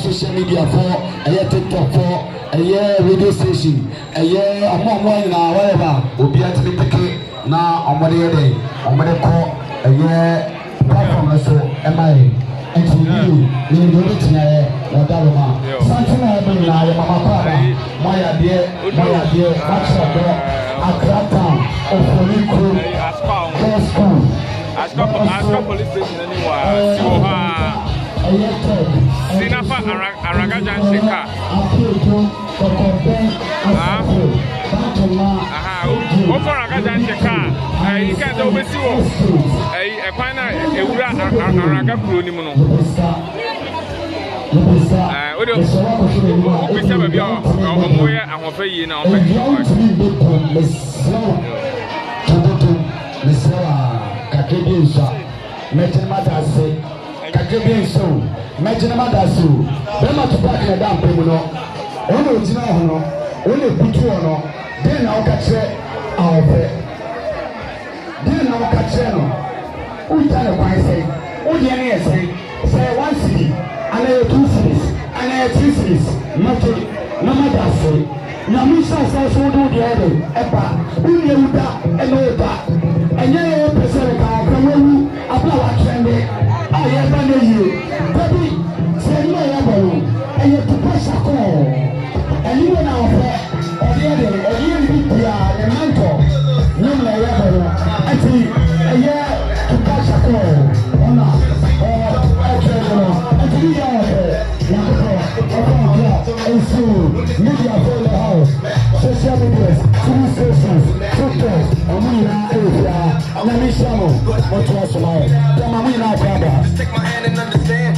Social media for TikTok for radio station among whatever will be at the now on what day on what they call platform so am I and to you do it Wadaroma something I bring now Mama Papa my dear what's up Akrata of Polico school Aska police station anywhere Sinafa Anloga Junction car. Over Anloga Junction car. You can't always see a final Anloga crew. We have a Ahoufe now. Kakebe so imagine madasu bema to back na dam pemu no ono ojina ho no ono butu ono den na okatre Ahoufe den na okatre no uta na kwan sei odi na yesei say 1 city and 2 cities and 3 cities mato na madasu na misa so so do the other eba unye uta eno uta enye ye pese ka akawu abla wa trende I am not you, baby. Say you are born, and you to push a call. And you are now fair, or the other, or you be the mentor. You are born, I see a year to push a call. Or not, or I see you are there. And so, media for the house, social media, TV stations, TikTok, and we are let me show you what you are tonight. Come on, we now, brother. Take my hand and understand.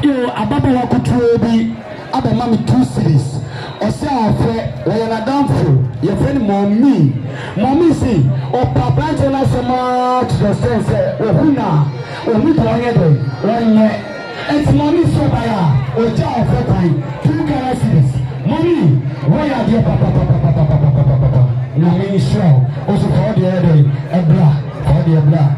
Yo, ababa wa kutuobi aba mami 2 series ose afe we na damfo ye friend mommy see o papa na sama to the sense o huna o mi to anye de wanye et mommy so baya o ja afe kan 2 series mommy why are you papa na me show o so for the other ebla for the ebla.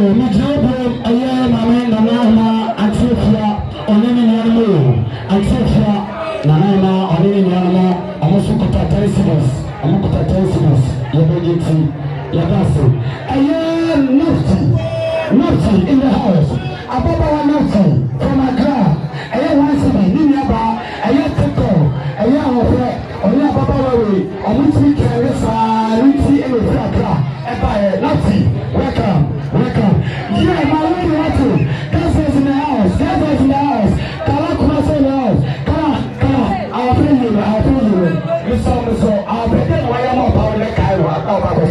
Mi jobo aye mama na mama atofia onene ni anmo atofia na mama onene ni anmo amosu kota terraces ya budgeti ya basi aye nafti in the house ababa wa nafti from Accra aye once again ni aba aye teko aye Ahoufe onye ababa wa we omuti kere sa riti e we Accra eba nafti welcome. Yeah, my lady, what's it? That's in the house. Come on, Kumasi in the house. Come on. I'll feel you. You saw me so. I'll pretend why I'm up. I'll let Cairo. I'll go back to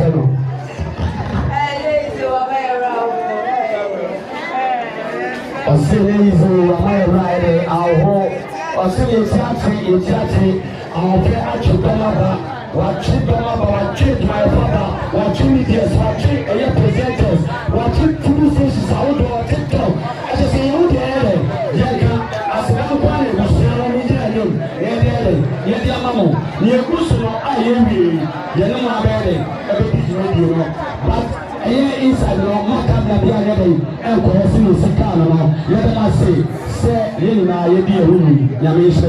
Australians who are my rider, our Australians, our actual watching my father, watching medias, watching presenters, watching TV stations, outdoor TikTok. I just say, oh, yeah, as a one, was selling me, yeah, mamma, near Kusuno, I am Yanama Valley, everything radio, but inside the Macam Nadia, and Corosino Sicano, let us say, Lina, you be a room, Yamisha.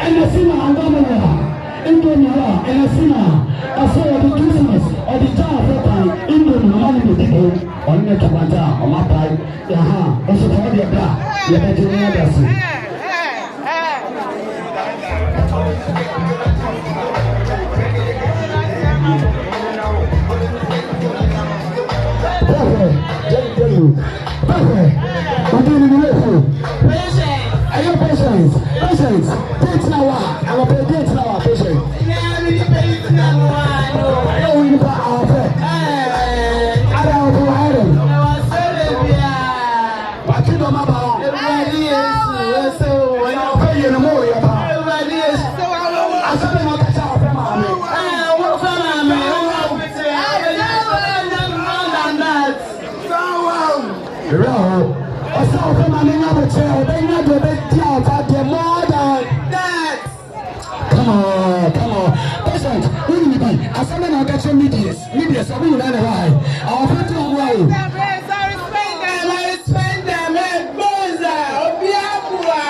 And the sinner and Domina, Indonesia, and the sinner, I saw the Christmas or the jar of time, Indonesia, the people on the Tabata, on my part, Yaha, also for the black, the Betty. Patience. Date now. I'm a date now. Patience. I don't even put our pet. I don't know how to. But you know my mom. Everybody is so. I don't pay you no more. Everybody is so. I said I'm not catching up. What's on me? I saw them on another chair. They never been down at the more than that. Come on. Patient, who will be? I saw them on the media, so we will not lie. Our friend will lie. Spend them, Boza, Obiakura,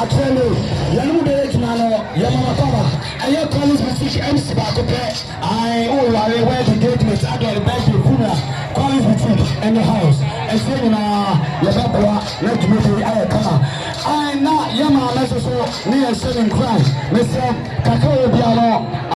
I tell you, Yanu Berekinano, Yamama, and your college music MC Bacope. I wear the gateways, I got the best of college music in the house. And saying, Yababa, let me be Ayakama. I not Yama, let's also near 7 crime. Mr. Kakao Biano.